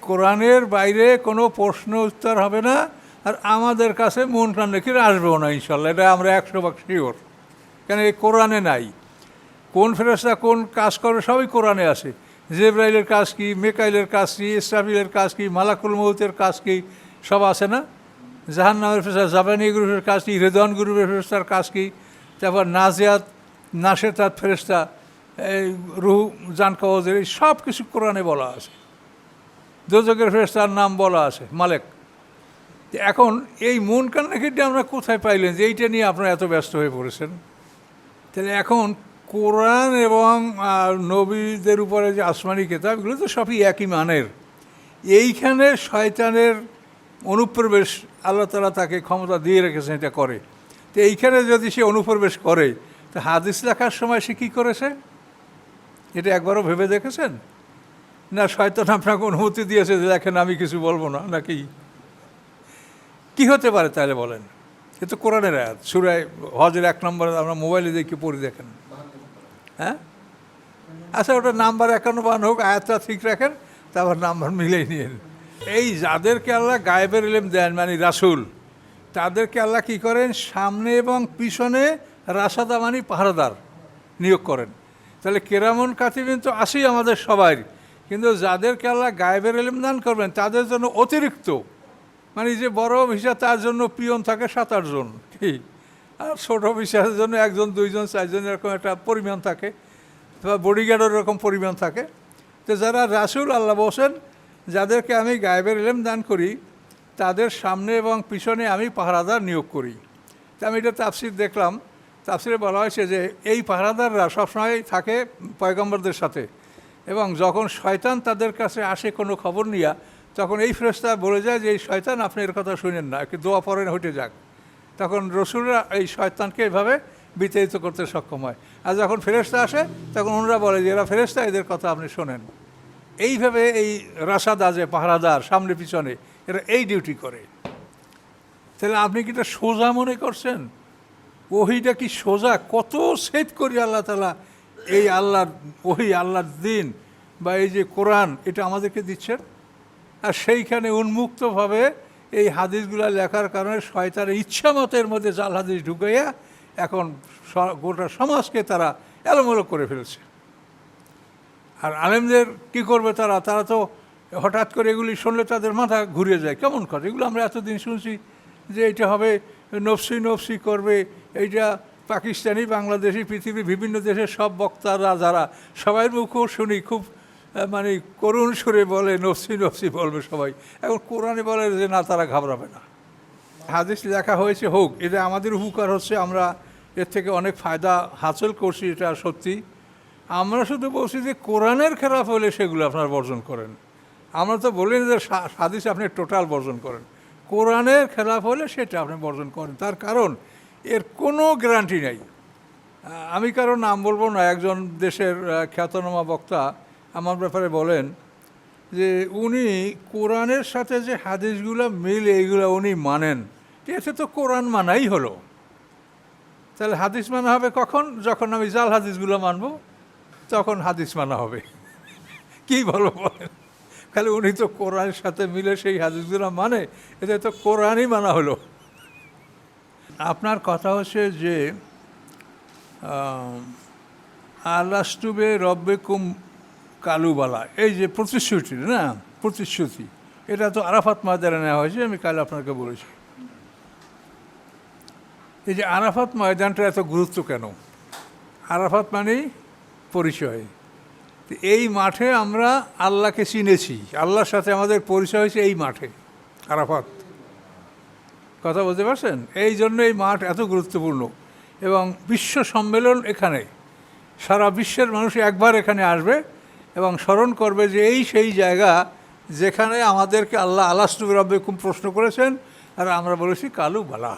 কোরআনের বাইরে কোনো প্রশ্ন উত্তর হবে না, আর আমাদের কাছে মন কান রেখে আসবেও না ইনশাল্লাহ, এটা আমরা 100% শিওর। কেন এই কোরআনে নাই। কোন ফেরেশতা কোন কাজ করে সবই কোরআনে আছে। জিবরাইলের কাজ কি, মিকাইলের কাজ কি, ইসরাফিলের কাজ কি, মালাকুল মউতের কাজ কি, সব আছে না। জাহান্নামের ফেরেশতা জাবানি গ্রুপের কাজ কি, রেদওয়ান গ্রুপের ফেরেশতার কাজ কি, তারপর নাজিয়াত নাশেতাত ফেরেশতা, এই রুহ জান কওয়াজের, এই সব কিছু কোরআনে বলা আছে। দোজকের ফেরেশতার নাম বলা আছে মালেক। এখন এই মন কান নাকিটা আমরা কোথায় পাইলেন যে এইটা নিয়ে আপনারা এত ব্যস্ত হয়ে পড়েছেন? তাহলে এখন কোরআন এবং নবীদের উপরে যে আসমানি কিতাব, এগুলো তো সবই একই মানের। এইখানে শয়তানের অনুপ্রবেশ আল্লাহ তাআলা তাকে ক্ষমতা দিয়ে রেখেছেন এটা করে। তো এইখানে যদি সে অনুপ্রবেশ করে, তো হাদিস লেখার সময় সে কী করেছে এটা একবারও ভেবে দেখেছেন? না শয়তান আপনাকে অনুমতি দিয়েছে যে দেখেন আমি কিছু বলবো না, নাকি কি হতে পারে তাহলে বলেন? এ তো কোরআনের আয়াত, সূরা হজের 1 নম্বরে আমরা মোবাইলে দেখি পড়ি, দেখেন। হ্যাঁ, আচ্ছা ওটা নাম্বার 51 হোক, আয়াতটা ঠিক রাখেন, তারপর নাম্বার মিলেই নিন। এই যাদেরকে আল্লাহ গায়েবের ইলম দেন মানে রাসূল, তাদেরকে আল্লাহ কী করেন? সামনে এবং পিছনে রাসাদা মানে পাহারাদার নিয়োগ করেন। তাহলে কেরামন কাতিবিন তো আসেই আমাদের সবাই, কিন্তু যাদেরকে আল্লাহ গায়েবের ইলম দান করবেন তাদের জন্য অতিরিক্ত, মানে যে বড় অফিসার তার জন্য পিয়ন থাকে 7-8 জন, ঠিক, আর ছোটো অফিসারের জন্য 1 জন 2 জন 4 জন এরকম একটা পরিমাণ থাকে, বা বডিগার্ডের এরকম পরিমাণ থাকে। তো যারা রাসূল আল্লাহ বলছেন যাদেরকে আমি গায়েবের ইলম দান করি তাদের সামনে এবং পিছনে আমি পাহারাদার নিয়োগ করি। তা আমি এটা তাফসির দেখলাম, তাফসিরে বলা হয়েছে যে এই পাহারাদাররা সবসময় থাকে পয়গম্বরদের সাথে, এবং যখন শয়তান তাদের কাছে আসে কোনো খবর নিয়ে, তখন এই ফেরেশতা বলে যায় যে এই শয়তান আপনি এর কথা শুনেন না, একটু দোয়া পড়েন হটে যাক। তখন রসুলরা এই শয়তানকে এভাবে বিতাড়িত করতে সক্ষম হয়। আর যখন ফেরেশতা আসে তখন ওনারা বলে যে এরা ফেরেশতা, এদের কথা আপনি শোনেন। এইভাবে এই রাসাদা যে পাহারাদার সামনে পিছনে, এরা এই ডিউটি করে। তাহলে আপনি কি এটা সোজা মনে করছেন? ওহিটা কি সোজা? কত সেট করি আল্লাহ তাআলা এই আল্লাহর ওহি, আল্লাহর দিন বা এই যে কোরআন, এটা আমাদেরকে দিচ্ছেন। আর সেইখানে উন্মুক্তভাবে এই হাদিসগুলো লেখার কারণে শয়তানের ইচ্ছা মতের মধ্যে জাল হাদিস ঢুকাইয়া এখন গোটা সমাজকে তারা এলোমেলো করে ফেলছে। আর আলেমদের কি করবে তারা? তারা তো হঠাৎ করে এগুলি শুনলে তাদের মাথা ঘুরিয়ে যায়, কেমন কথা। এগুলো আমরা এতদিন শুনছি যে এটা হবে নফসি নফসি করবে, এইটা পাকিস্তানি, বাংলাদেশি, পৃথিবীর বিভিন্ন দেশের সব বক্তারা যারা, সবাই মুখেও শুনি খুব মানে করুণ সুরে বলে নফসি নফসি বলবে সবাই। এখন কোরআনে বলে যে না, তারা ঘাবড়াবে না। হাদিস লেখা হয়েছে হোক, এটা আমাদের উপকার হচ্ছে, আমরা এর থেকে অনেক ফায়দা হাসিল করছি, এটা সত্যি। আমরা শুধু বলছি যে কোরআনের খেলাফ হলে সেগুলো আপনারা বর্জন করেন। আমরা তো বলি যে হাদিস আপনি টোটাল বর্জন করেন, কোরআনের খেলাফ হলে সেটা আপনি বর্জন করেন। তার কারণ এর কোনো গ্যারান্টি নেই। আমি কারো নাম বলবো না, একজন দেশের খ্যাতনামা বক্তা আমার ব্যাপারে বলেন যে উনি কোরআনের সাথে যে হাদিসগুলো মিলে এইগুলো উনি মানেন, এতে তো কোরআন মানাই হলো। তাহলে হাদিস মানা হবে কখন? যখন আমি জাল হাদিসগুলো মানব, তখন হাদিস মানা হবে। কি বলবো বলেন? খালি উনি তো কোরআনের সাথে মিলে সেই হাদিসগুলো মানে, এতে তো কোরআনই মানা হলো। আপনার কথা হচ্ছে যে আলাস্তুবে রব্বেকুম কালুবালা, এই যে প্রতিশ্রুতি, না প্রতিশ্রুতি, এটা তো আরাফাত ময়দানে নেওয়া হয়েছে, আমি কাল আপনাকে বলেছি। এই যে আরাফাত ময়দানটা এত গুরুত্ব কেন? আরাফাত মানেই পরিচয়। এই মাঠে আমরা আল্লাহকে চিনেছি, আল্লাহর সাথে আমাদের পরিচয় হয়েছে এই মাঠে, আরাফাত। কথা বলতে পারছেন? এই জন্য এই মাঠ এত গুরুত্বপূর্ণ। এবং বিশ্ব সম্মেলন এখানে, সারা বিশ্বের মানুষ একবার এখানে আসবে এবং স্মরণ করবে যে এই সেই জায়গা যেখানে আমাদেরকে আল্লাহ আলাস্তু বিরাব্বিকুম প্রশ্ন করেছেন, আর আমরা বলেছি কালু বালা।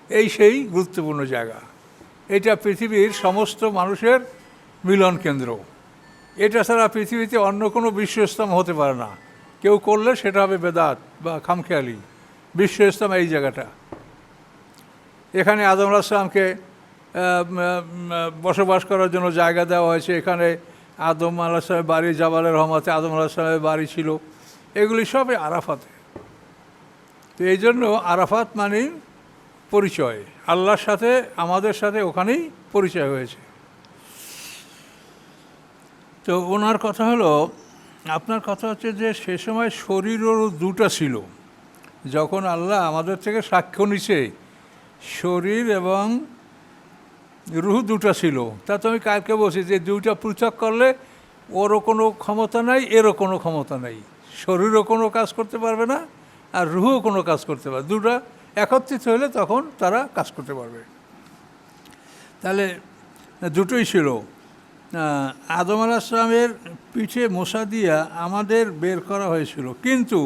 এই সেই গুরুত্বপূর্ণ জায়গা। এটা পৃথিবীর সমস্ত মানুষের মিলন কেন্দ্র। এটা ছাড়া পৃথিবীতে অন্য কোনো বিশ্ব ইসলাম হতে পারে না। কেউ করলে সেটা হবে বেদাত বা খামখেয়ালি। বিশ্ব ইসলাম এই জায়গাটা। এখানে আদম আলাইহিস সালামকে বসবাস করার জন্য জায়গা দেওয়া হয়েছে। এখানে আদম আলাইহিস সালামের বাড়ি, জাবালের রহমতে আদম আলাইহিস সালামের বাড়ি ছিল। এগুলি সবই আরাফাতে। তো এই জন্য আরাফাত মানে পরিচয়, আল্লাহর সাথে আমাদের সাথে ওখানেই পরিচয় হয়েছে। তো ওনার কথা হলো, আপনার কথা হচ্ছে যে সে সময় শরীরও দুটো ছিল। যখন আল্লাহ আমাদের থেকে সাক্ষ্য নিছে, শরীর এবং রুহ দুটো ছিল। তা তো আমি কালকে বলছি যে দুইটা পৃথক করলে ওরও কোনো ক্ষমতা নাই, এরও কোনো ক্ষমতা নাই। শরীরও কোনো কাজ করতে পারবে না, আর রুহও কোনো কাজ করতে পারবে। দুটো একত্রিত হলে তখন তারা কাজ করতে পারবে। তাহলে দুটোই ছিল। আদম আলাইহিস সালামের পিঠে মশা দিয়া আমাদের বের করা হয়েছিল, কিন্তু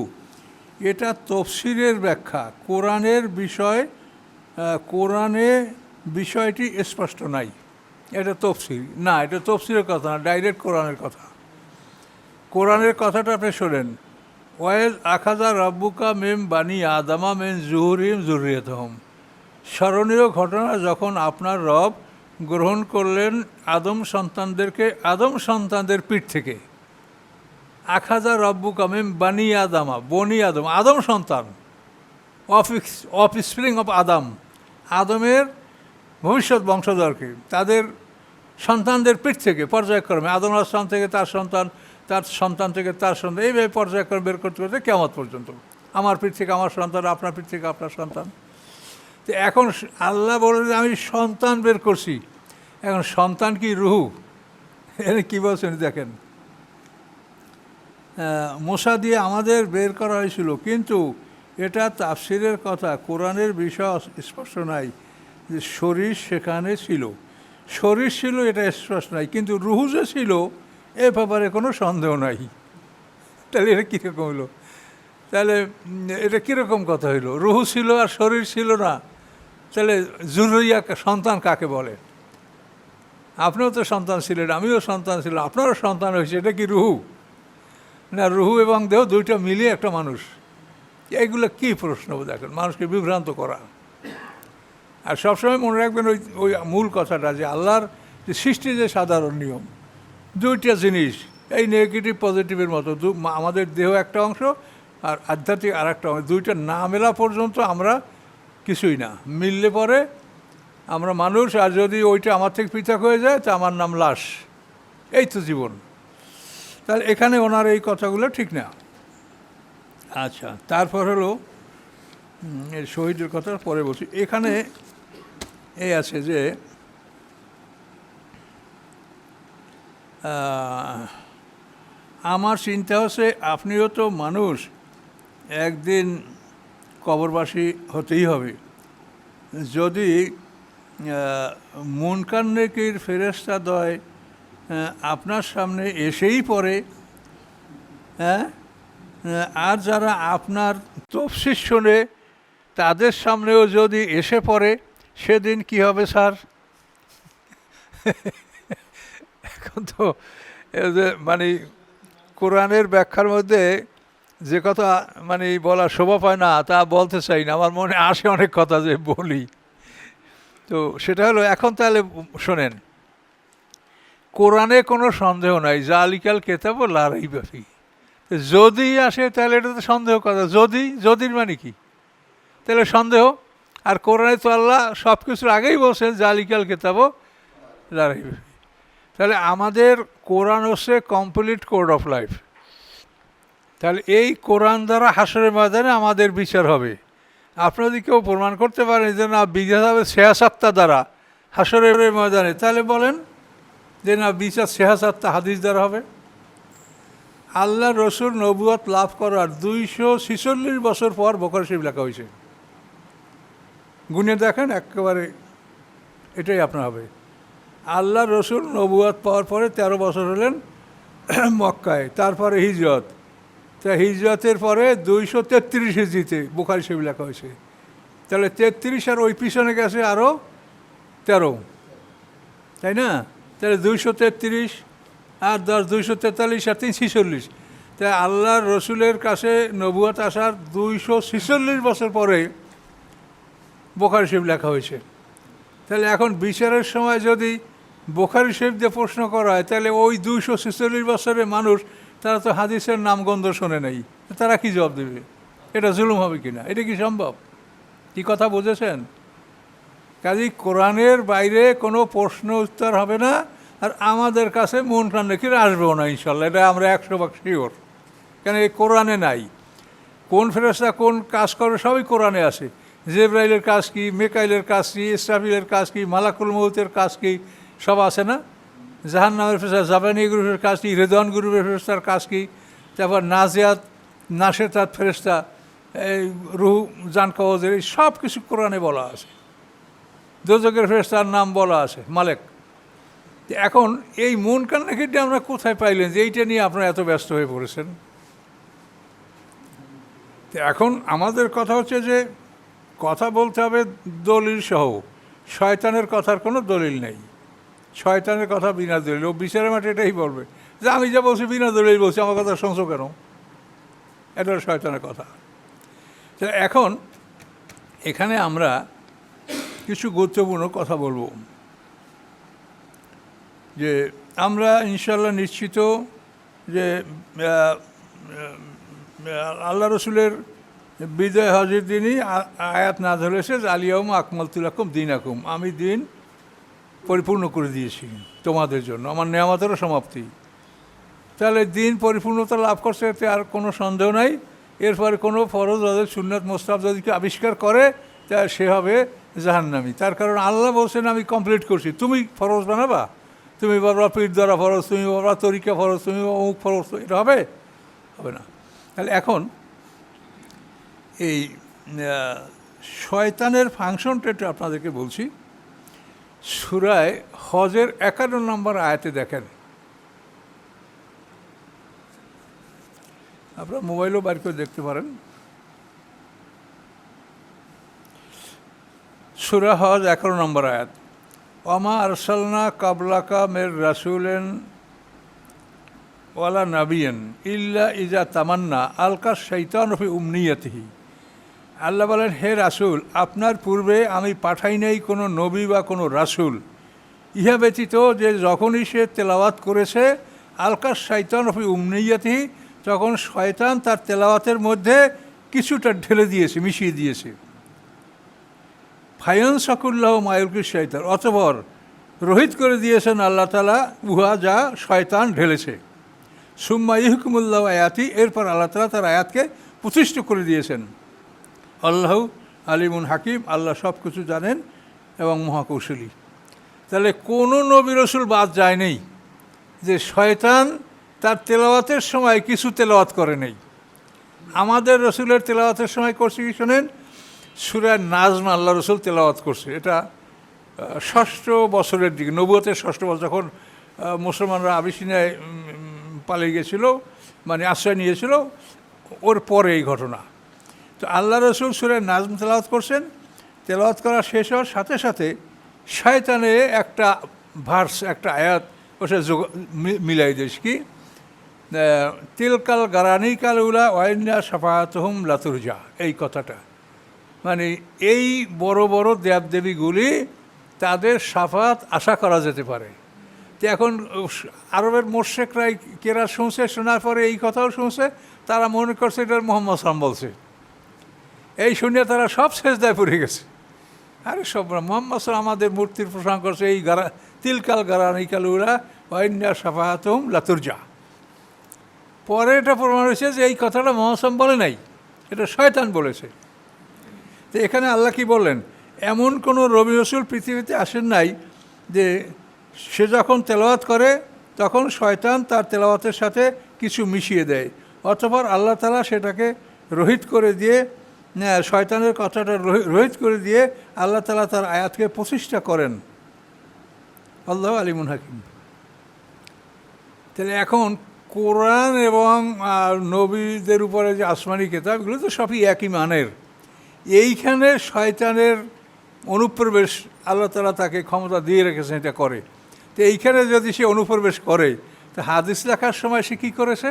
এটা তফসিরের ব্যাখ্যা। কোরআনের বিষয়, কোরআনে বিষয়টি স্পষ্ট নাই। এটা তফসির না, এটা তফসিরের কথা না, ডাইরেক্ট কোরআনের কথা। কোরআনের কথাটা আপনি শোনেন, ওয়াইজ আখাজা রাব্বুকা মেম বানি আদামা মেন জুহুরিম জুররিয়াতহুম। স্মরণীয় ঘটনা, যখন আপনার রব গ্রহণ করলেন আদম সন্তানদেরকে আদম সন্তানদের পিঠ থেকে। আখাজা রব্বুকা মেম বানি আদামা, বনি আদম, আদম সন্তান, অফ স্প্রিং অফ আদম, আদমের ভবিষ্যৎ বংশধরকে তাদের সন্তানদের পিঠ থেকে পর্যায়ক্রমে, আদম আলাইহিস সালাম থেকে তার সন্তান, তার সন্তান থেকে তার সন্তান, এইভাবে পর্যায়ক্রমে বের করতে করতে কিয়ামত পর্যন্ত। আমার পিঠ থেকে আমার সন্তান, আপনার পিঠ থেকে আপনার সন্তান। তো এখন আল্লাহ বলে যে আমি সন্তান বের করছি। এখন সন্তান কি রুহু? এখানে কী বলছেন দেখেন, মশা দিয়ে আমাদের বের করা হয়েছিল, কিন্তু এটা তাফসিরের কথা, কোরআনের বিষয় স্পষ্ট নাই যে শরীর সেখানে ছিল। শরীর ছিল এটা স্পষ্ট নাই, কিন্তু রুহু যে ছিল এ ব্যাপারে কোনো সন্দেহ নাই। তাহলে এটা কীরকম হলো? তাহলে এটা কীরকম কথা হইল? রুহু ছিল আর শরীর ছিল না, তাহলে জুররিয়া সন্তান কাকে বলে? আপনিও তো সন্তান ছিলেন, আমিও সন্তান ছিলাম, আপনারও সন্তান হয়েছে, এটা কি রুহু না? রুহু এবং দেহ দুইটা মিলিয়ে একটা মানুষ। এইগুলো কী প্রশ্ন দেখেন, মানুষকে বিভ্রান্ত করা। আর সবসময় মনে রাখবেন ওই ওই মূল কথাটা, যে আল্লাহর যে সৃষ্টি যে সাধারণ নিয়ম, দুইটা জিনিস, এই নেগেটিভ পজিটিভের মতো, আমাদের দেহ একটা অংশ আর আধ্যাত্মিক আর একটা অংশ, দুইটা না মেলা পর্যন্ত আমরা কিছুই না। মিললে পরে আমরা মানুষ, আর যদি ওইটা আমার থেকে পৃথক হয়ে যায় তা আমার নাম লাশ। এই তো জীবন। তাহলে এখানে ওনার এই কথাগুলো ঠিক না। আচ্ছা, তারপর হলো শহীদের কথা পরে বলছি। এখানে এই আছে যে আমার চিন্তা হচ্ছে আপনিও তো মানুষ, একদিন কবরবাসী হতেই হবে। যদি মুনকার নেকির ফেরেশতাদ্বয় আপনার সামনে এসেই পড়ে, হ্যাঁ, আর যারা আপনার তফসির শোনে তাদের সামনেও যদি এসে পড়ে, সেদিন কি হবে স্যার? এখন তো মানে কোরআনের ব্যাখ্যার মধ্যে যে কথা মানে বলা শোভা পায় না তা বলতে চাই না, আমার মনে আসে অনেক কথা যে বলি। তো সেটা হলো, এখন তাহলে শোনেন, কোরআনে কোনো সন্দেহ নাই, জালিকাল কেতাব লা রাইবা ফিহ। যদি আসে তাহলে এটা তো সন্দেহ কথা। যদির মানে কি? তাহলে সন্দেহ। আর কোরআনে তো আল্লাহ সব কিছুর আগেই বলছেন জালিকাল কেতাব লা রাইবা ফিহ। তাহলে আমাদের কোরআন হচ্ছে কমপ্লিট কোড অফ লাইফ। তাহলে এই কোরআন দ্বারা হাসরের ময়দানে আমাদের বিচার হবে। আপনারা যদি কেউ প্রমাণ করতে পারেন যে না বিচার হবে সেহাসাত্তা দ্বারা হাসরের ময়দানে, তাহলে বলেন যে না বিচার সেহাসাত্তা হাদিস দ্বারা হবে। আল্লাহ রসুল নবুয়ত লাভ করার 246 বছর পর বুখারী শরীফ লেখা হয়েছে। গুনে দেখেন, একেবারে এটাই আপনার হবে। আল্লাহ রসুল নবুয়ত পাওয়ার পরে 13 বছর হলেন মক্কায়, তারপরে হিজরত। তা হিজরতের পরে 233 হিজরিতে বুখারী শরীফ লেখা হয়েছে। তাহলে 33 আর ওই পিছনে গেছে আরও 13, তাই না? তাহলে 233 আর 10 243 আর 346। তাই আল্লাহর রসুলের কাছে নবুয়ত আসার 246 বছর পরে বুখারী শরীফ লেখা হয়েছে। তাহলে এখন বিচারের সময় যদি বুখারী শরীফ দিয়ে প্রশ্ন করা হয়, তাহলে ওই 246 বছরের মানুষ তারা তো হাদিসের নামগন্ধ শোনে নাই, তারা কি জবাব দেবে? এটা জুলুম হবে কি না? এটা কি সম্ভব? কি কথা বুঝেছেন? কাজেই কোরআনের বাইরে কোনো প্রশ্ন উত্তর হবে না, আর আমাদের কাছে মন প্রাণ রেখে আসবেও না ইনশাল্লাহ, এটা আমরা 100% শিওর। কেন এই কোরআনে নাই। কোন ফেরেশতা কোন কাজ করে সবই কোরআনে আছে। জিবরাইলের কাজ কি, মিকাইলের কাজ কি, ইসরাফিলের কাজ কি, মালাকুল মউতের কাজ কি, সব আছে না? জাহান্নামের ফেরেশতা জাবানি গ্রুপের কাজ কি, রেদওয়ান গ্রুপের ফেরেশতার কাজ কি, তারপর নাজিয়াত নাশেতাত ফেরেশতা, এই রুহ জান কওয়াজের, এই সব কিছু কোরআনে বলা আছে। দোজকের ফেরেশতার নাম বলা আছে মালেক। এখন এই মন কান নাকিটা আমরা কোথায় পাইলেন যে এইটা নিয়ে আপনারা এত ব্যস্ত হয়ে পড়েছেন? এখন আমাদের কথা হচ্ছে যে কথা বলতে হবে দলিল সহ। শয়তানের কথার কোনো দলিল নেই। শয়তানের কথা বিনা দলিল, ও বিচারের মাঠে এটাই বলবে যে আমি যা বলছি বিনা দলিল বলছি, আমার কথা শুনছো কেন? এটা শয়তানের কথা। তো এখন এখানে আমরা কিছু গুরুত্বপূর্ণ কথা বলবো, যে আমরা ইনশাল্লাহ নিশ্চিত যে আল্লাহ রসুলের বিজয় হজের দিনই আয়াত না ধরেছে যে আলিয়াউম আকমালতু লাকুম দীনাকুম, আমি দিন পরিপূর্ণ করে দিয়েছি তোমাদের জন্য, আমার নেয়ামতেরও সমাপ্তি। তাহলে দিন পরিপূর্ণতা লাভ করছে, এতে আর কোনো সন্দেহ নাই। এরপরে কোনো ফরজ ওয়াজিব সুন্নাত মুস্তাহাব যদি আবিষ্কার করে তা সে হবে জাহান্নামী। তার কারণ আল্লাহ বলছেন আমি কমপ্লিট করছি, তুমি ফরজ বানাবা, তুমি বাবা পীর দ্বারা ফরজ, তুমি বাবা তরিকা ফরজ, তুমি অমুক ফরজ, এটা হবে? হবে না। তাহলে এখন এই শয়তানের ফাংশনটা একটু আপনাদেরকে বলছি। সূরায়ে হজের 51 নম্বর আয়াতে দেখেন, আপনারা মোবাইলও বার করে দেখতে পারেন। সূরা হজ 51 নম্বর আয়াত, ওমা আরসালনা কাবলাকা মের রাসূলেন ওয়ালা নাবিয়ান ইল্লা ইজা তামান্না আলকা শাইতান ফি উমনিয়াতিহি। আল্লাহ বলেন, হে রাসূল, আপনার পূর্বে আমি পাঠাই নাই কোনো নবী বা কোনো রাসূল, ইহা ব্যতীত যে যখনই সে তেলাওয়াত করেছে আলকা শাইতান ফি উমনিয়াতিহি, তখন শয়তান তার তেলাওয়াতের মধ্যে কিছুটা ঢেলে দিয়েছে, মিশিয়ে দিয়েছে। ফায়ান সাকুল্লাহ মায়ুলকি শয়তান, অতঃপর রহিত করে দিয়েছেন আল্লাহ তাআলা উহা যা শয়তান ঢেলেছে। সুম্মা ইহকুমুল্লাহ আয়াতি, এরপর আল্লাহ তাআলা তার আয়াতকে প্রতিষ্ঠিত করে দিয়েছেন। আল্লাহ আলিমুন হাকিম, আল্লাহ সব কিছু জানেন এবং মহাকৌশলী। তাহলে কোনো নবী রসুল বাদ যায় নেই যে শয়তান তার তেলাওয়াতের সময় কিছু তেলাওয়াত করে নেই। আমাদের রসুলের তেলাওয়াতের সময় করছে কি শোনেন, সূরা নাজম আল্লাহ রসুল তেলাওয়াত করছে। এটা 6ষ্ঠ বছরের দিকে, নবুয়তের 6ষ্ঠ বছর, যখন মুসলমানরা আবিসিনিয়ায় পালিয়ে গেছিল, মানে আশ্রয় নিয়েছিল, ওর পরে এই ঘটনা। তো আল্লাহ রসুল সূরা নাজম তেলাওয়াত করছেন। তেলাওয়াত করা শেষ হওয়ার সাথে সাথে শয়তানে একটা ভার্স, একটা আয়াত ওসে মিলাই দিস কি, তিলকাল গারানি কাল উলা ওয়াইন্না সাফাতুহুম লাতুরজা, এই কথাটা মানে এই বড় বড় দেবদেবীগুলি তাদের সাফাত আশা করা যেতে পারে। তো এখন আরবের মোর্শেকরাই কেরা শুনছে, শোনার পরে এই কথাও শুনছে, তারা মনে করছে এটা মোহাম্মদ সাল্লাম বলছে। এই শুনে তারা সব সেজদায় পড়ে গেছে। আরে সব মোহাম্মদ সাল্লাম আমাদের মূর্তির প্রশংসা করছে, এই তিলকাল গারানিকাল উলা ওয়াইন্না সাফাতুহুম লাতুরজা। পরে এটা প্রমাণ হয়েছে যে এই কথাটা মোহাম্মদ সাল্লাম বলে নাই, এটা শয়তান বলেছে। তো এখানে আল্লাহ কি বললেন, এমন কোনো নবী রাসূল পৃথিবীতে আসেন নাই যে সে যখন তেলাওয়াত করে তখন শয়তান তার তেলাওয়াতের সাথে কিছু মিশিয়ে দেয়, অতঃপর আল্লাহ তাআলা সেটাকে রহিত করে দিয়ে, শয়তানের কথাটা রহিত করে দিয়ে আল্লাহ তাআলা তার আয়াতকে প্রতিষ্ঠা করেন। আল্লাহ আলিমুন হাকিম। তাহলে এখন কোরআন এবং নবীদের উপরে যে আসমানি কিতাব, এগুলো তো সবই একই মানের। এইখানে শয়তানের অনুপ্রবেশ আল্লাহ তাআলা তাকে ক্ষমতা দিয়ে রেখেছেন এটা করে। তো এইখানে যদি সে অনুপ্রবেশ করে, তো হাদিস লেখার সময় সে কী করেছে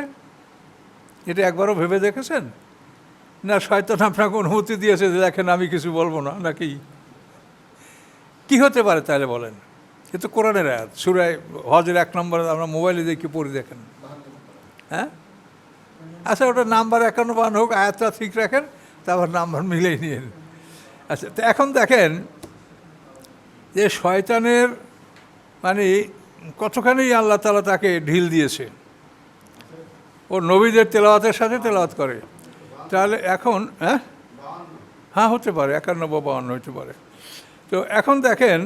এটা একবারও ভেবে দেখেছেন? না শয়তান আপনাকে অনুমতি দিয়েছে যে দেখেন আমি কিছু বলবো না, নাকি কি হতে পারে তাহলে বলেন? এ তো কোরআনের আয়াত, সূরা হজের 1 নম্বরে আমরা মোবাইলে দেখে পড়ে দেখেন। হ্যাঁ, আচ্ছা, ওটা নাম্বার 51 হোক, আয়াতটা ঠিক রাখেন, তারপর নাম্বার মিলেই নিন। আচ্ছা, তো এখন দেখেন যে শয়তানের মানে কতখানি আল্লাহ তাআলা তাকে ঢিল দিয়েছে। ও নবীদের তেলাওয়াতের সাথে তেলাওয়াত করে। তাহলে এখন হ্যাঁ হতে পারে 51 বা 52 হতে পারে। তো এখন দেখেন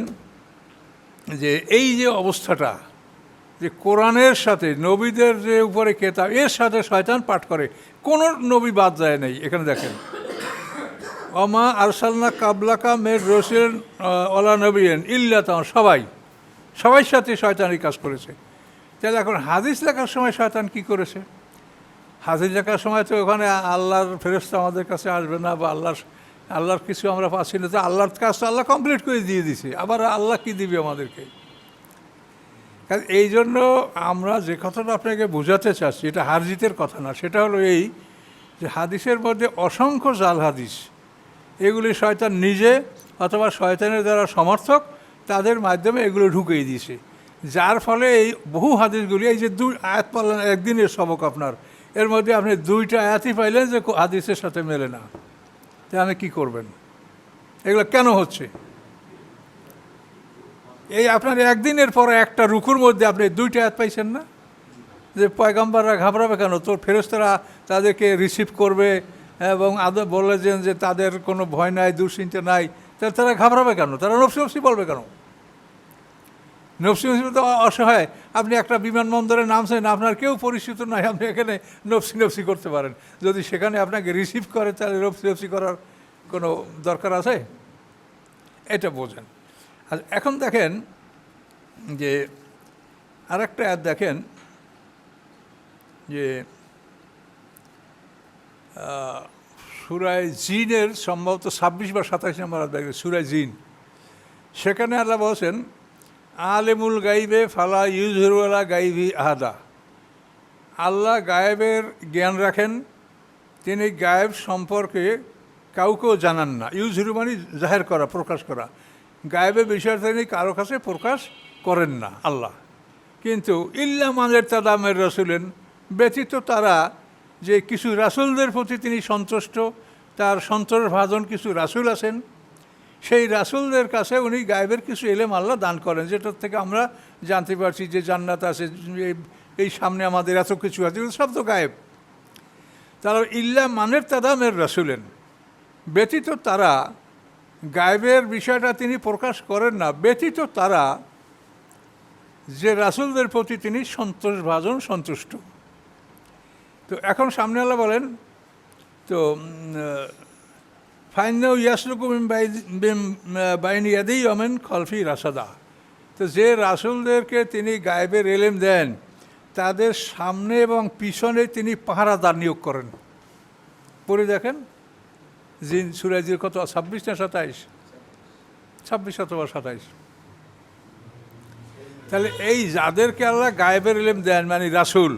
যে এই যে অবস্থাটা, যে কোরআনের সাথে নবীদের যে উপরে কেতাব, এর সাথে শয়তান পাঠ করে, কোনো নবী বাদ যায় নাই। এখানে দেখেন, অমা আরসালনা কাবলাকা মের রসুল ওলা নবীন ইল্লা, তাও সবাই সাথে শয়তান এই কাজ করেছে। তাহলে এখন হাদিস লেখার সময় শয়তান কি করেছে? হাদিস লেখার সময় তো ওখানে আল্লাহর ফেরেশতা আমাদের কাছে আসবে না, বা আল্লাহর কিছু আমরা পাচ্ছি না, তো আল্লাহর কাজ তো আল্লাহ কমপ্লিট করে দিয়ে দিছে, আবার আল্লাহ কি দিবে আমাদেরকে? এই জন্য আমরা যে কথাটা আপনাকে বোঝাতে চাচ্ছি, এটা হারজিতের কথা না, সেটা হলো এই যে হাদিসের মধ্যে অসংখ্য জাল হাদিস, এগুলি শয়তান নিজে অথবা শয়তানের যারা সমর্থক তাদের মাধ্যমে এগুলো ঢুকিয়ে দিয়েছে, যার ফলে এই বহু হাদিসগুলি, এই যে 2 আয়াত পারলেন একদিনের সবক আপনার, এর মধ্যে আপনি 2টা আয়াতই পাইলেন যে হাদিসের সাথে মেলে না। তো আপনি কী করবেন? এগুলো কেন হচ্ছে? এই আপনার একদিনের পরে একটা রুকুর মধ্যে আপনি 2টা আয়াত পাইছেন না, যে পয়গম্বররা ঘাবড়াবে কেন, তোর ফেরেশতারা তাদেরকে রিসিভ করবে এবং বলেছেন যে তাদের কোনো ভয় নাই, দুশ্চিন্তা নাই, তাহলে তারা ঘাবড়াবে কেন? তারা নফসি বলবে কেন? নফসি তো অসহায়। আপনি একটা বিমানবন্দরে নামছেন, আপনার কেউ পরিচিত নাই, আপনি এখানে নফসি করতে পারেন। যদি সেখানে আপনাকে রিসিভ করে, তাহলে নফসি করার কোনো দরকার আছে? এটা বোঝেন। আর এখন দেখেন যে আরেকটা অ্যাড দেখেন, যে সূরা জিনের সম্ভবত 26 বা 27 নম্বর অধ্যায়, সূরা জিন, সেখানে আল্লাহ বলছেন আলেমুল গাইবে ফালা ইউজহিরু আলা গাইবি আহাদা। আল্লাহ গায়েবের জ্ঞান রাখেন, তিনি গায়েব সম্পর্কে কাউকেও জানান না। ইউজহিরু মানে জাহের করা, প্রকাশ করা। গায়েবের বিষয়টা তিনি কারো কাছে প্রকাশ করেন না আল্লাহ। কিন্তু ইল্লা মানের তাদামের রাসুলেন, ব্যতীত তারা যে কিছু রাসূলদের প্রতি তিনি সন্তুষ্ট, তার সন্তোষ ভাজন কিছু রাসূল আছেন, সেই রাসূলদের কাছে উনি গায়েবের কিছু এলেম আল্লাহ দান করেন, যেটার থেকে আমরা জানতে পারছি যে জান্নাত আছে, এই সামনে আমাদের এত কিছু আছে, এগুলো সব তো গায়েব। তারা ইল্লা মানের তাদামের রাসূলেন, ব্যতীত তারা গায়েবের বিষয়টা তিনি প্রকাশ করেন না, ব্যতীত তারা যে রাসূলদের প্রতি তিনি সন্তোষ ভাজন, সন্তুষ্ট। তো এখন সামনে আল্লাহ বলেন, তো ফাইনাও ইয়াসলুকু মিন বাইনি ইয়াদিহি ওয়া মিন খলফি রাসাদা। তো যে রাসূলদেরকে তিনি গায়েবের এলেম দেন, তাদের সামনে এবং পিছনে তিনি পাহারাদার নিয়োগ করেন। পড়ে দেখেন জিন, সূরা জিন কত, 26 না 27? 26 অথবা 27। তাহলে এই যাদেরকে আল্লাহ গায়েবের এলেম দেন মানে রাসূল,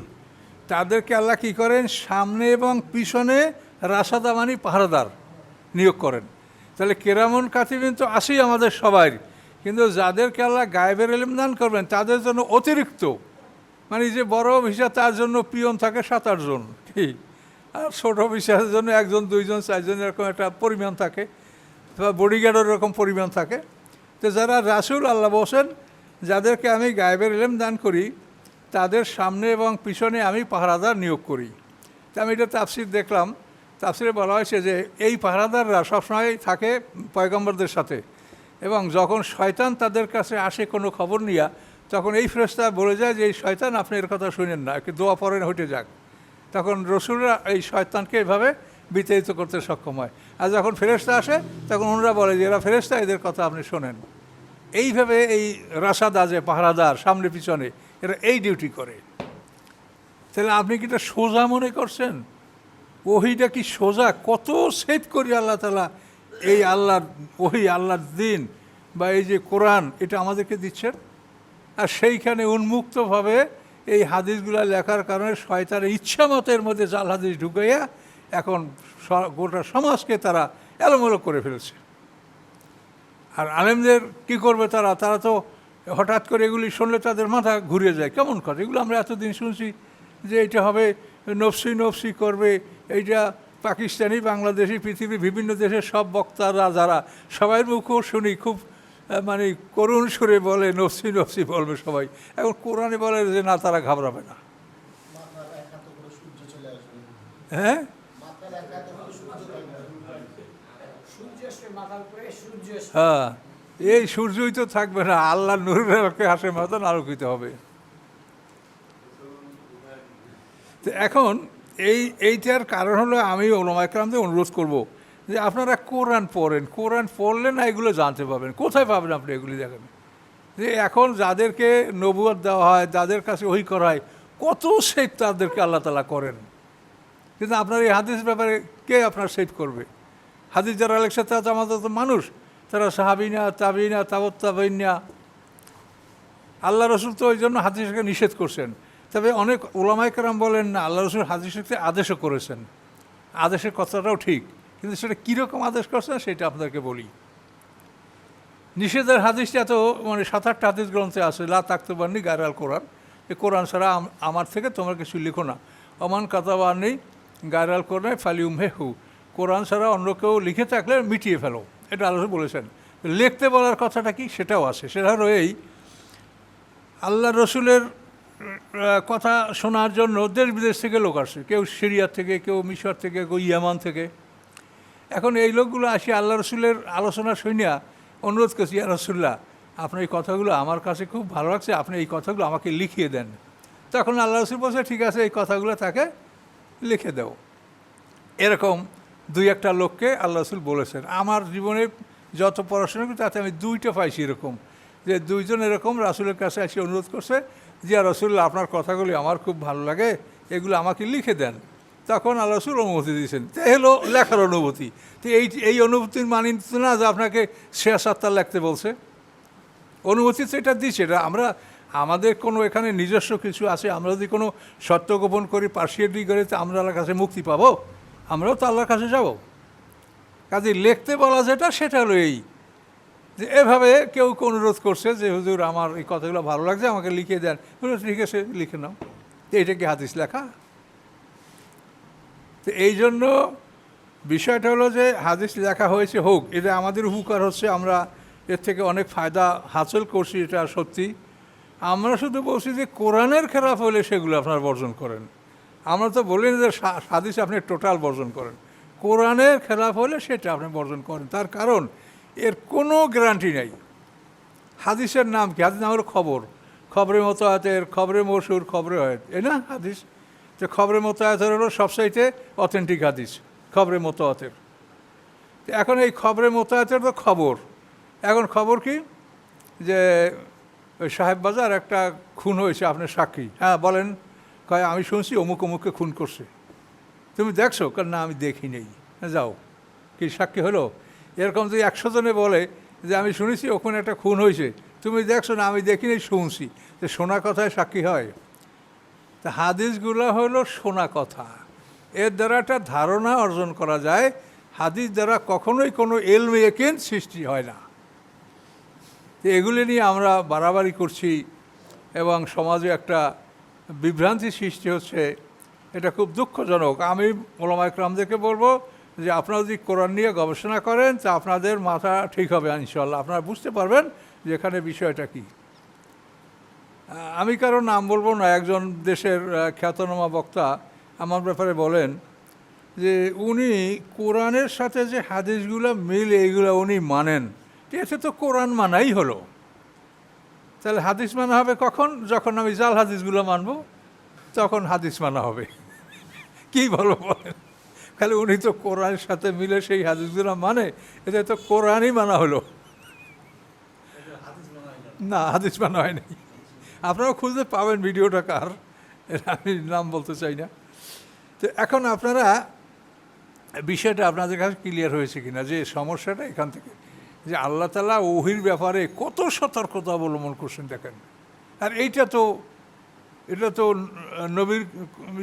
তাদেরকে আল্লাহ কী করেন? সামনে এবং পিছনে রাসাদা মানে পাহারাদার নিয়োগ করেন। তাহলে কেরামুন কাতিবিন তো আসেই আমাদের সবাই, কিন্তু যাদেরকে আল্লাহ গায়েবের ইলম দান করবেন তাদের জন্য অতিরিক্ত, মানে যে বড় অফিসার তার জন্য পিয়ন থাকে 7-8 জন, কি, আর ছোট অফিসারের জন্য 1 জন 2 জন 4 জন এরকম একটা পরিমাণ থাকে, বা বডিগার্ডের এরকম পরিমাণ থাকে। তো যারা রাসূল আল্লাহ বলছেন যাদেরকে আমি গায়েবের ইলম দান করি, তাদের সামনে এবং পিছনে আমি পাহারাদার নিয়োগ করি। তা আমি এটা তাফসির দেখলাম, তাফসিরে বলা হয়েছে যে এই পাহারাদাররা সবসময় থাকে পয়গম্বরদের সাথে, এবং যখন শয়তান তাদের কাছে আসে কোনো খবর নিয়ে, তখন এই ফেরেশতা বলে যায় যে এই শয়তান আপনি এর কথা শুনেন না, একটু দোয়া পড়েন, হটে যাক। তখন রসুলরা এই শয়তানকে এভাবে বিতাড়িত করতে সক্ষম হয়। আর যখন ফেরেশতা আসে তখন ওনারা বলে যে এরা ফেরেশতা, এদের কথা আপনি শোনেন। এইভাবে এই রাসাদা, যে পাহারাদার সামনে পিছনে, এরা এই ডিউটি করে। তাহলে আপনি কি এটা সোজা মনে করছেন? ওহিটা কি সোজা? কত সেভ করি আল্লাহ তাআলা এই আল্লাহর ওহি, আল্লাহর দিন বা এই যে কোরআন, এটা আমাদেরকে দিচ্ছেন। আর সেইখানে উন্মুক্তভাবে এই হাদিসগুলা লেখার কারণে শয়তানের ইচ্ছা মতো এর মধ্যে জাল হাদিস ঢুকাইয়া এখন গোটা সমাজকে তারা এলোমেলো করে ফেলছে। আর আলেমদের কি করবে তারা? তারা তো হঠাৎ করে এগুলি শুনলে তাদের মাথা ঘুরে যায়, কেমন কথা, এগুলো আমরা এতদিন শুনছি যে এটা হবে নফসি নফসি করবে, এইটা পাকিস্তানি, বাংলাদেশি, পৃথিবীর বিভিন্ন দেশের সব বক্তারা যারা সবাই মুখও শুনি খুব মানে করুণ সুরে বলে নফসি নফসি বলবে সবাই। এখন কোরআনে বলে যে না, তারা ঘাবড়াবে না। হ্যাঁ, হ্যাঁ, এই সূর্যই তো থাকবে না, আল্লাহ নূরের আলোকে হাসের মতন আলোকিত হবে। তো এখন এইটার কারণ হলো আমি ওলামা ইকরামদের অনুরোধ করব যে আপনারা কোরআন পড়েন, কোরআন পড়লে না এগুলো জানতে পারবেন। কোথায় পাবেন আপনি এগুলি? দেখেন যে এখন যাদেরকে নবুয়ত দেওয়া হয়, যাদের কাছে ওহী করা হয়, কত সেভ তাদেরকে আল্লাহ তাআলা করেন, কিন্তু আপনার এই হাদিস ব্যাপারে কে আপনার সেভ করবে? হাদিস যারা লেখছে তারা আমাদের তো মানুষ, তারা সাহাবিনা, তাবিনা, তাবত তাবিনা। আল্লাহ রসুল তো ওই জন্য হাদিসকে নিষেধ করছেন। তবে অনেক ওলামায়ে কেরাম বলেন না, আল্লাহ রসুল হাদিসকে আদেশও করেছেন। আদেশের কথাটাও ঠিক, কিন্তু সেটা কীরকম আদেশ করছেন সেটা আপনাদেরকে বলি। নিষেধের হাদিসটা তো মানে 7-8টা হাদিস গ্রন্থে আছে। লা তাকতুবান্নি গায়রাল কোরআন, এই কোরআন ছাড়া আমার থেকে তোমার কিছু লিখো না। অমান কাতাবান্নি গায়রাল কোরআন ফালিউমহে হু, কোরআন ছাড়া অন্য কেউ লিখে থাকলে মিটিয়ে ফেলো, এটা আল্লাহ বলেছেন। লিখতে বলার কথাটা কি সেটাও আছে। সেটা হলো এই, আল্লাহ রসুলের কথা শোনার জন্য দেশ বিদেশ থেকে লোক আসে, কেউ সিরিয়া থেকে, কেউ মিশর থেকে, কেউ ইয়ামান থেকে। এখন এই লোকগুলো আসি আল্লাহ রসুলের আলোচনা শুনিয়া অনুরোধ করছি, ইয়া রাসূলুল্লাহ, আপনার এই কথাগুলো আমার কাছে খুব ভালো লাগছে, আপনি এই কথাগুলো আমাকে লিখিয়ে দেন। তখন আল্লাহ রসুল বলছে ঠিক আছে, এই কথাগুলো তাকে লিখে দাও। এরকম 2-1টা লোককে আল্লাহ রসুল বলেছেন। আমার জীবনে যত পড়াশোনা করি তাতে আমি 2টা পাইছি এরকম, যে 2জন এরকম রাসূলের কাছে এসে অনুরোধ করছে যে ইয়া রাসূলুল্লাহ, আপনার কথাগুলি আমার খুব ভালো লাগে, এগুলো আমাকে লিখে দেন। তখন আল্লাহ রসুল অনুমতি দিয়েছেন। তো হলো লেখার অনুভূতি। তো এই অনুভূতির মানি না যে আপনাকে 6-7টা লিখতে বলছে। অনুভূতি তো এটা দিচ্ছে, এটা আমরা আমাদের কোনো এখানে নিজস্ব কিছু আছে, আমরা যদি কোনো সত্য গোপন করি, পার্সিয়ালি করি, তো আমরা আল্লাহর কাছে মুক্তি পাবো? আমরাও তো আল্লাহর কাছে যাব। কাজে লিখতে বলা যেটা সেটা হলো এই যে এভাবে কেউ অনুরোধ করছে যে হুজুর আমার এই কথাগুলো ভালো লাগছে, আমাকে লিখে দেন। ঠিক আছে, লিখে নাও। তো এইটা কি হাদিস লেখা? তো এই জন্য বিষয়টা হলো যে হাদিস লেখা হয়েছে হোক, এটা আমাদের উপকার হচ্ছে, আমরা এর থেকে অনেক ফায়দা হাসিল করছি, এটা সত্যি। আমরা শুধু বলছি যে কোরআনের খেলাফ হলে সেগুলো আপনারা বর্জন করেন। আমরা তো বলি না যে হাদিস আপনি টোটাল বর্জন করেন, কোরআনের খেলাফ হলে সেটা আপনি বর্জন করেন। তার কারণ এর কোনো গ্যারান্টি নেই। হাদিসের নাম কি? হাদিস নাম হলো খবর, খবরে মোতায়াতের, খবরে মশহুর, খবরে আয়াত, এই না হাদিস? তো খবরে মোতায়াতের হলো সবচাইতে অথেন্টিক হাদিস, খবরে মোতায়াতের। এখন এই খবরে মোতায়াতের তো খবর। এখন খবর কি? যে ওই সাহেব বাজার একটা খুন হয়েছে, আপনার সাক্ষী। হ্যাঁ বলেন। কয় আমি শুনছি অমুক অমুককে খুন করছে। তুমি দেখছো? কারণ না আমি দেখি নেই। যাও, কি সাক্ষী হলো? এরকম যদি 100 জনে বলে যে আমি শুনেছি ওখানে একটা খুন হয়েছে, তুমি দেখছো? না আমি দেখি নেই, শুনছি। তো শোনা কথায় সাক্ষী হয়? তা হাদিসগুলো হলো শোনা কথা, এর দ্বারা একটা ধারণা অর্জন করা যায়। হাদিস দ্বারা কখনোই কোনো ইলমে ইয়াকিন সৃষ্টি হয় না। তো এগুলি নিয়ে আমরা বাড়াবাড়ি করছি এবং সমাজে একটা বিভ্রান্তি সৃষ্টি হচ্ছে, এটা খুব দুঃখজনক। আমি ওলামা ইকরামদেরকে বলবো যে আপনারা যদি কোরআন নিয়ে গবেষণা করেন তা আপনাদের মাথা ঠিক হবে ইনশাআল্লাহ, আপনারা বুঝতে পারবেন যে এখানে বিষয়টা কী। আমি কারো নাম বলবো না, একজন দেশের খ্যাতনামা বক্তা আমার ব্যাপারে বলেন যে উনি কোরআনের সাথে যে হাদিসগুলো মিলে এগুলো উনি মানেন, এতে তো কোরআন মানাই হলো। তাহলে হাদিস মানা হবে কখন? যখন আমি জাল হাদিসগুলো মানব, তখন হাদিস মানা হবে। কী বলবো বলেন? খালি উনি তো কোরআনের সাথে মিলে সেই হাদিসগুলো মানে, এতে তো কোরআনই মানা হলো না, হাদিস মানা হয়নি। আপনারাও খুঁজতে পাবেন ভিডিওটা কার, আমি নাম বলতে চাই না। তো এখন আপনারা বিষয়টা আপনাদের কাছে ক্লিয়ার হয়েছে কিনা যে সমস্যাটা এখান থেকে, যে আল্লাহ তাআলা ওহির ব্যাপারে কত সতর্কতা অবলম্বন করছেন দেখেন। আর এটা তো নবীর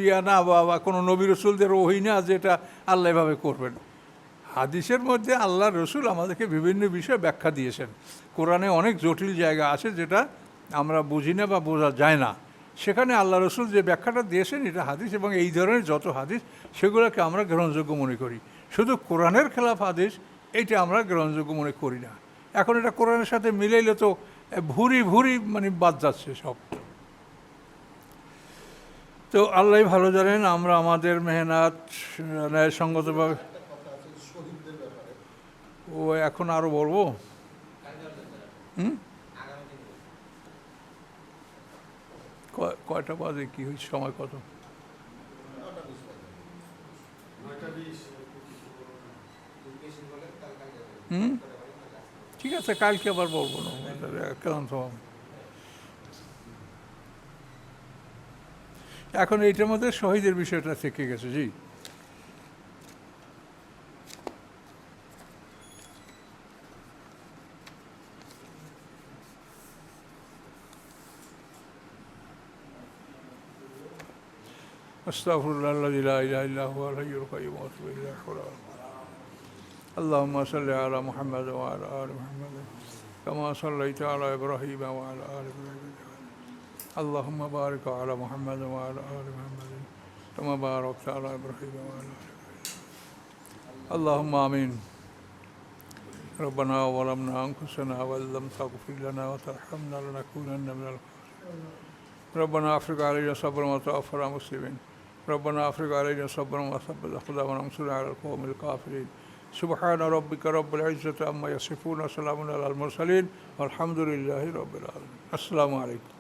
ইয়া না, বা কোনো নবী রসুলদের ওহি না যে এটা আল্লাহ এভাবে করবেন। হাদিসের মধ্যে আল্লাহ রসুল আমাদেরকে বিভিন্ন বিষয়ে ব্যাখ্যা দিয়েছেন। কোরআনে অনেক জটিল জায়গা আছে যেটা আমরা বুঝি না বা বোঝা যায় না, সেখানে আল্লাহ রসুল যে ব্যাখ্যাটা দিয়েছেন এটা হাদিস, এবং এই ধরনের যত হাদিস সেগুলোকে আমরা গ্রহণযোগ্য মনে করি। শুধু কোরআনের খেলাফ হাদিস এইটা আমরা গ্রহণযোগ্য মনে করি না। এখন এটা কোরআনের সাথে মিলাইলে তো ভুরি ভুরি মানে বাদ যাচ্ছে সব। তো আল্লাহ ভালো জানেন, আমরা আমাদের মেহনত ন্যায়সঙ্গতভাবে। ও এখন আরও বলবো। কয়টা বাজে, কি হয়েছে, সময় কত? ঠিক আছে, কালকে আবার বলবো না, ক্লান্ত। এখন এইটার মধ্যে শহীদের বিষয়টা থেকে গেছে। জি, আস্তাগফিরুল্লাহ আল্লাযী লা ইলাহা ইল্লা হুয়াল হাইয়ুল কাইয়্যুম ওয়া আতুবু ইলাইহি। আল্লাহুম্মা সাল্লি আলা মুহাম্মাদ ওয়া আলা আলি মুহাম্মাদ কামা সাল্লাইতা আলা ইব্রাহিম ওয়া আলা আলি ইব্রাহিম। আল্লাহুম্মা বারিক আলা মুহাম্মাদ ওয়া আলা আলি মুহাম্মাদ কামা বারাকতা আলা ইব্রাহিম ওয়া আলা আলি ইব্রাহিম। আল্লাহুম্মা আমিন। ربنا ظلمنا أنفسنا وإن لم تغفر لنا وترحمنا لنكونن من الخاسرين. ربنا أفرغ علينا صبرا وتوفنا مسلمين. ربنا أفرغ علينا صبرا وثبت أقدامنا وانصرنا على القوم الكافرين. سبحان ربك رب العزة عما يصفون وسلام على المرسلين والحمد لله رب العالمين. السلام عليكم.